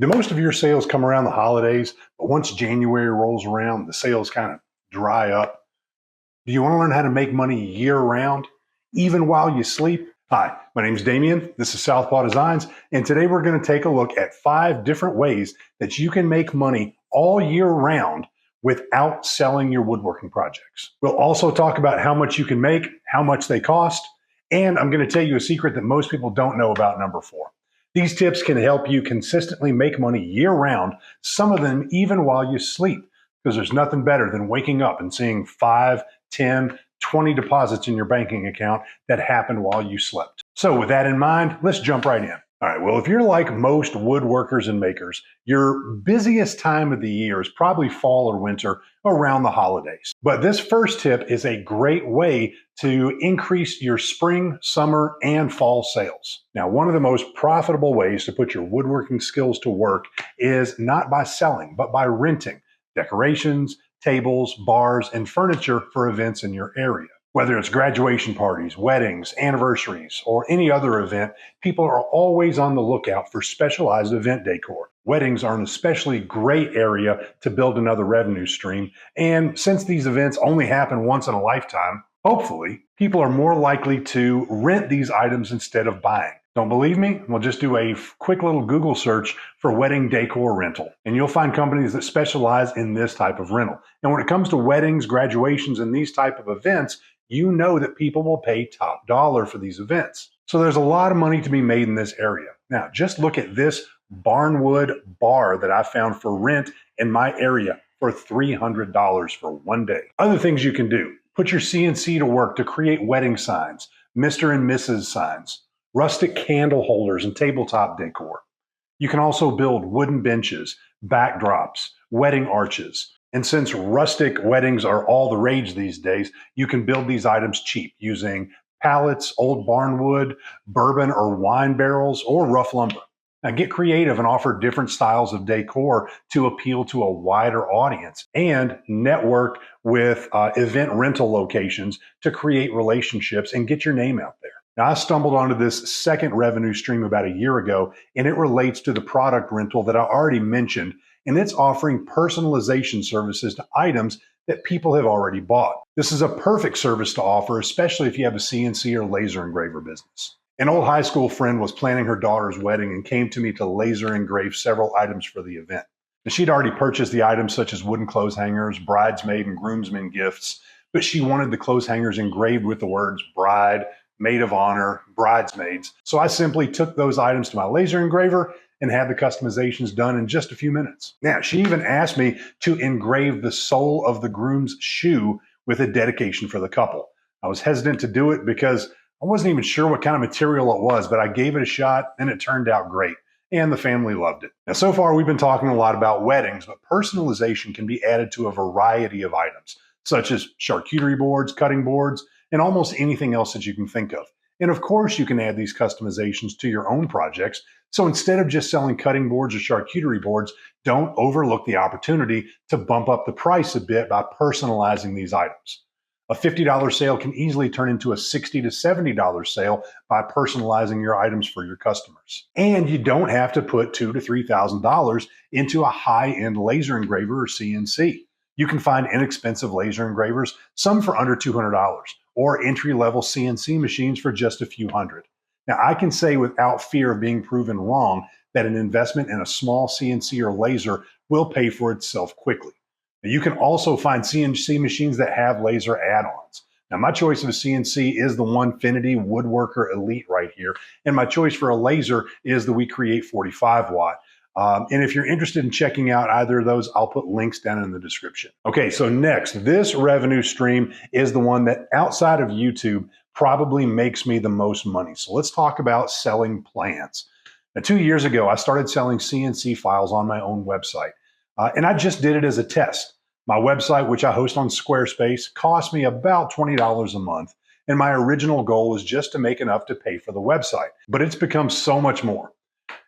Do most of your sales come around the holidays, but once January rolls around, the sales kind of dry up? Do you want to learn how to make money year round, even while you sleep? Hi, my name is Damien. This is Southpaw Designs, and today we're going to take a look at 5 different ways that you can make money all year round without selling your woodworking projects. We'll also talk about how much you can make, how much they cost, and I'm going to tell you a secret that most people don't know about number 4. These tips can help you consistently make money year round, some of them even while you sleep, because there's nothing better than waking up and seeing 5, 10, 20 deposits in your banking account that happened while you slept. So with that in mind, let's jump right in. All right, well, if you're like most woodworkers and makers, your busiest time of the year is probably fall or winter around the holidays. But this first tip is a great way to increase your spring, summer, and fall sales. Now, one of the most profitable ways to put your woodworking skills to work is not by selling, but by renting decorations, tables, bars, and furniture for events in your area. Whether it's graduation parties, weddings, anniversaries, or any other event, people are always on the lookout for specialized event decor. Weddings are an especially great area to build another revenue stream, and since these events only happen once in a lifetime, hopefully, people are more likely to rent these items instead of buying. Don't believe me? Well, just do a quick little Google search for wedding decor rental, and you'll find companies that specialize in this type of rental. And when it comes to weddings, graduations, and these type of events, you know that people will pay top dollar for these events. So there's a lot of money to be made in this area. Now, just look at this barnwood bar that I found for rent in my area for $300 for one day. Other things you can do: put your CNC to work to create wedding signs, Mr. and Mrs. signs, rustic candle holders, and tabletop decor. You can also build wooden benches, backdrops, wedding arches. And since rustic weddings are all the rage these days, you can build these items cheap using pallets, old barnwood, bourbon or wine barrels, or rough lumber. Now get creative and offer different styles of decor to appeal to a wider audience, and network with event rental locations to create relationships and get your name out there. Now, I stumbled onto this second revenue stream about a year ago, and it relates to the product rental that I already mentioned, and it's offering personalization services to items that people have already bought. This is a perfect service to offer, especially if you have a CNC or laser engraver business. An old high school friend was planning her daughter's wedding and came to me to laser engrave several items for the event. Now, she'd already purchased the items such as wooden clothes hangers, bridesmaid and groomsmen gifts, but she wanted the clothes hangers engraved with the words bride, maid of honor, bridesmaids. So I simply took those items to my laser engraver and had the customizations done in just a few minutes. Now, she even asked me to engrave the sole of the groom's shoe with a dedication for the couple. I was hesitant to do it because I wasn't even sure what kind of material it was, but I gave it a shot and it turned out great. And the family loved it. Now, so far, we've been talking a lot about weddings, but personalization can be added to a variety of items, such as charcuterie boards, cutting boards, and almost anything else that you can think of. And of course, you can add these customizations to your own projects. So instead of just selling cutting boards or charcuterie boards, don't overlook the opportunity to bump up the price a bit by personalizing these items. A $50 sale can easily turn into a $60 to $70 sale by personalizing your items for your customers. And you don't have to put $2,000 to $3,000 into a high-end laser engraver or CNC. You can find inexpensive laser engravers, some for under $200, or entry-level CNC machines for just a few hundred. Now, I can say without fear of being proven wrong that an investment in a small CNC or laser will pay for itself quickly. Now, you can also find CNC machines that have laser add-ons. Now, my choice of a CNC is the Onefinity Woodworker Elite right here, and my choice for a laser is the We Create 45 watt. And if you're interested in checking out either of those, I'll put links down in the description. Okay, so next, this revenue stream is the one that outside of YouTube probably makes me the most money. So let's talk about selling plans. Now, 2 years ago, I started selling CNC files on my own website, and I just did it as a test. My website, which I host on Squarespace, cost me about $20 a month, and my original goal was just to make enough to pay for the website. But it's become so much more.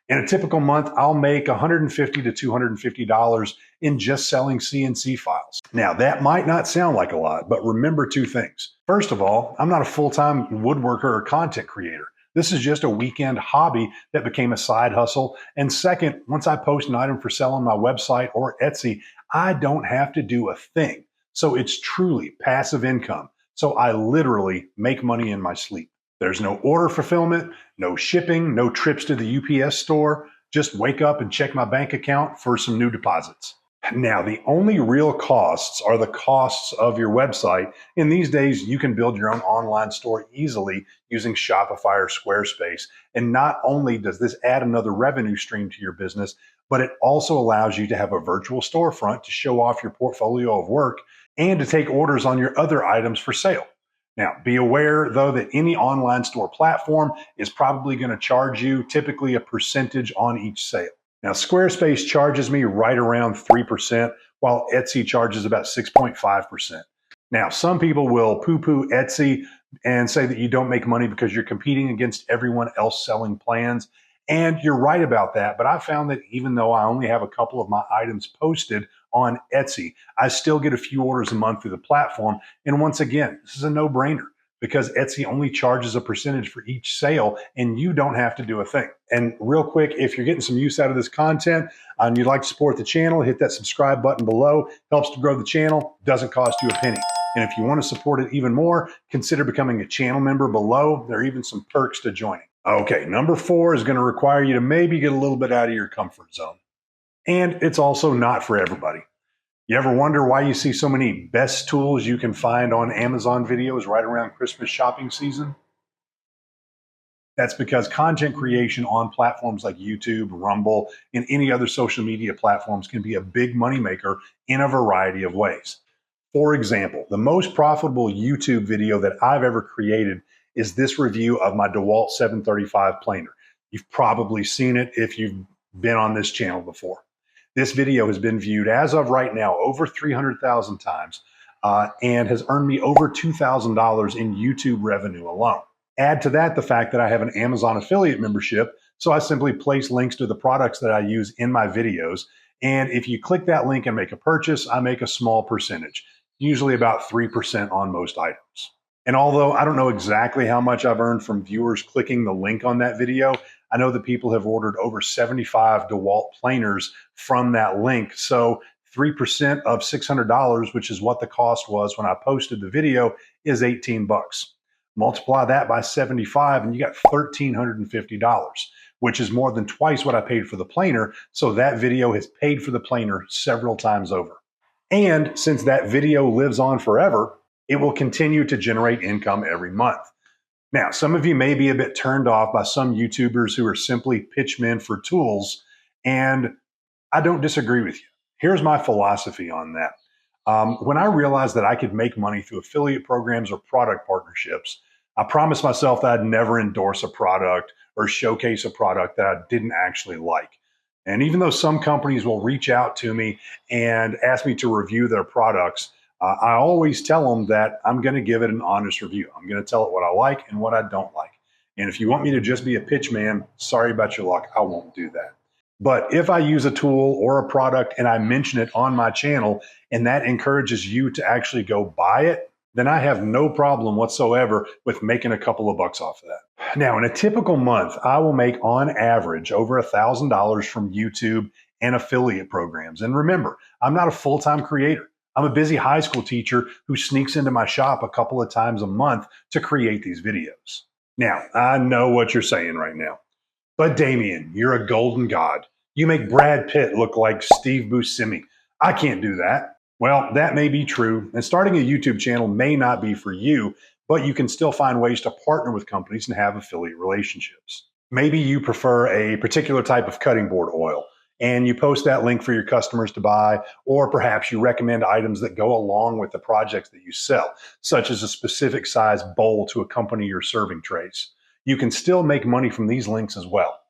In a typical month, I'll make $150 to $250 in just selling CNC files. Now, that might not sound like a lot, but remember 2 things. First of all, I'm not a full-time woodworker or content creator. This is just a weekend hobby that became a side hustle. And second, once I post an item for sale on my website or Etsy, I don't have to do a thing. So it's truly passive income. So I literally make money in my sleep. There's no order fulfillment, no shipping, no trips to the UPS store. Just wake up and check my bank account for some new deposits. Now, the only real costs are the costs of your website. And these days, you can build your own online store easily using Shopify or Squarespace. And not only does this add another revenue stream to your business, but it also allows you to have a virtual storefront to show off your portfolio of work and to take orders on your other items for sale. Now, be aware, though, that any online store platform is probably going to charge you typically a percentage on each sale. Now, Squarespace charges me right around 3%, while Etsy charges about 6.5%. Now, some people will poo-poo Etsy and say that you don't make money because you're competing against everyone else selling plans. And you're right about that, but I found that even though I only have a couple of my items posted on Etsy, I still get a few orders a month through the platform. And once again, this is a no-brainer because Etsy only charges a percentage for each sale and you don't have to do a thing. And real quick, if you're getting some use out of this content and you'd like to support the channel, hit that subscribe button below. Helps to grow the channel, doesn't cost you a penny. And if you want to support it even more, consider becoming a channel member below. There are even some perks to joining. Okay, number 4 is going to require you to maybe get a little bit out of your comfort zone. And it's also not for everybody. You ever wonder why you see so many best tools you can find on Amazon videos right around Christmas shopping season? That's because content creation on platforms like YouTube, Rumble, and any other social media platforms can be a big moneymaker in a variety of ways. For example, the most profitable YouTube video that I've ever created is this review of my DeWalt 735 planer. You've probably seen it if you've been on this channel before. This video has been viewed as of right now over 300,000 times and has earned me over $2,000 in YouTube revenue alone. Add to that the fact that I have an Amazon affiliate membership, so I simply place links to the products that I use in my videos. And if you click that link and make a purchase, I make a small percentage, usually about 3% on most items. And although I don't know exactly how much I've earned from viewers clicking the link on that video, I know that people have ordered over 75 DeWalt planers from that link. So 3% of $600, which is what the cost was when I posted the video, is 18 bucks. Multiply that by 75 and you got $1,350, which is more than twice what I paid for the planer. So that video has paid for the planer several times over. And since that video lives on forever, it will continue to generate income every month. Now, some of you may be a bit turned off by some YouTubers who are simply pitchmen for tools, and I don't disagree with you. Here's my philosophy on that. When I realized that I could make money through affiliate programs or product partnerships, I promised myself that I'd never endorse a product or showcase a product that I didn't actually like. And even though some companies will reach out to me and ask me to review their products, I always tell them that I'm going to give it an honest review. I'm going to tell it what I like and what I don't like. And if you want me to just be a pitch man, sorry about your luck, I won't do that. But if I use a tool or a product and I mention it on my channel and that encourages you to actually go buy it, then I have no problem whatsoever with making a couple of bucks off of that. Now, in a typical month, I will make on average over $1,000 from YouTube and affiliate programs. And remember, I'm not a full-time creator. I'm a busy high school teacher who sneaks into my shop a couple of times a month to create these videos. Now, I know what you're saying right now. But Damien, you're a golden god. You make Brad Pitt look like Steve Buscemi. I can't do that. Well, that may be true, and starting a YouTube channel may not be for you, but you can still find ways to partner with companies and have affiliate relationships. Maybe you prefer a particular type of cutting board oil, and you post that link for your customers to buy, or perhaps you recommend items that go along with the projects that you sell, such as a specific size bowl to accompany your serving trays. You can still make money from these links as well.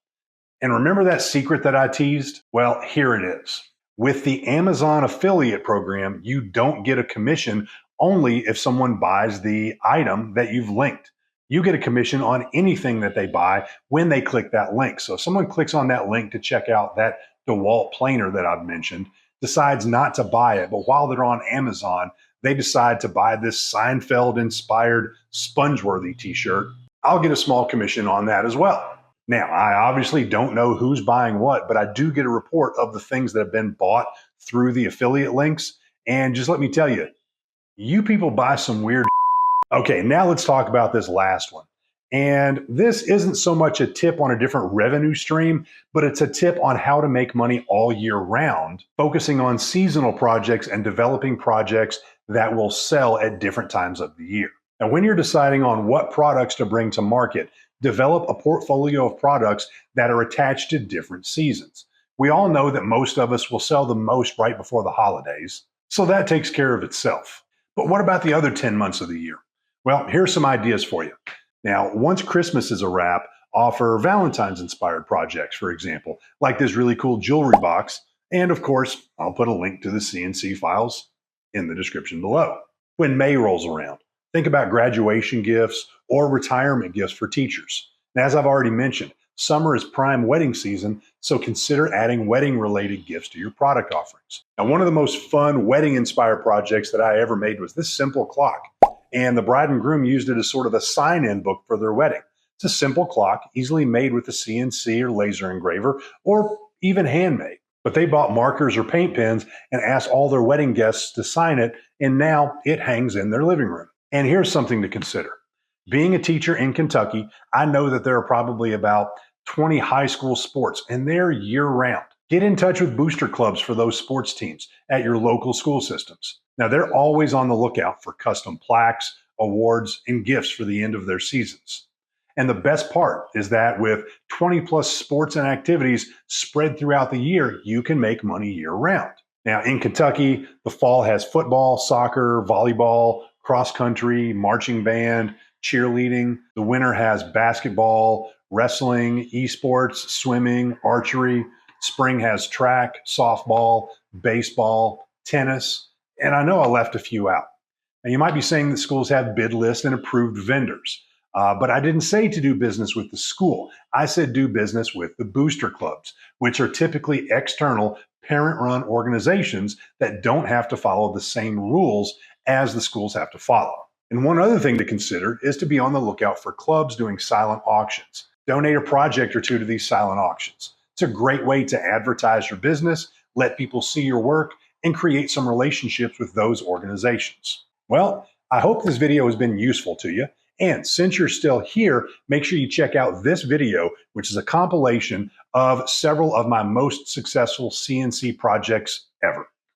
And remember that secret that I teased? Well, here it is. With the Amazon affiliate program, you don't get a commission only if someone buys the item that you've linked. You get a commission on anything that they buy when they click that link. So if someone clicks on that link to check out that DeWalt planer that I've mentioned, decides not to buy it, but while they're on Amazon, they decide to buy this Seinfeld-inspired Spongeworthy t-shirt, I'll get a small commission on that as well. Now, I obviously don't know who's buying what, but I do get a report of the things that have been bought through the affiliate links. And just let me tell you, you people buy some weird. Okay, now let's talk about this last one. And this isn't so much a tip on a different revenue stream, but it's a tip on how to make money all year round, focusing on seasonal projects and developing projects that will sell at different times of the year. Now, when you're deciding on what products to bring to market, develop a portfolio of products that are attached to different seasons. We all know that most of us will sell the most right before the holidays, so that takes care of itself. But what about the other 10 months of the year? Well, here's some ideas for you. Now, once Christmas is a wrap, offer Valentine's inspired projects, for example, like this really cool jewelry box. And of course, I'll put a link to the CNC files in the description below. When May rolls around, think about graduation gifts or retirement gifts for teachers. And as I've already mentioned, summer is prime wedding season, so consider adding wedding-related gifts to your product offerings. Now, one of the most fun wedding-inspired projects that I ever made was this simple clock. And the bride and groom used it as sort of a sign-in book for their wedding. It's a simple clock, easily made with a CNC or laser engraver, or even handmade. But they bought markers or paint pens and asked all their wedding guests to sign it, and now it hangs in their living room. And here's something to consider. Being a teacher in Kentucky, I know that there are probably about 20 high school sports, and they're year-round. Get in touch with booster clubs for those sports teams at your local school systems. Now, they're always on the lookout for custom plaques, awards, and gifts for the end of their seasons. And the best part is that with 20 plus sports and activities spread throughout the year, you can make money year-round. Now, in Kentucky, the fall has football, soccer, volleyball, cross country, marching band, cheerleading. The winter has basketball, wrestling, esports, swimming, archery. Spring has track, softball, baseball, tennis, and I know I left a few out. And you might be saying that schools have bid lists and approved vendors, but I didn't say to do business with the school. I said do business with the booster clubs, which are typically external parent-run organizations that don't have to follow the same rules as the schools have to follow. And one other thing to consider is to be on the lookout for clubs doing silent auctions. Donate a project or two to these silent auctions. It's a great way to advertise your business, let people see your work, and create some relationships with those organizations. Well, I hope this video has been useful to you. And since you're still here, make sure you check out this video, which is a compilation of several of my most successful CNC projects ever.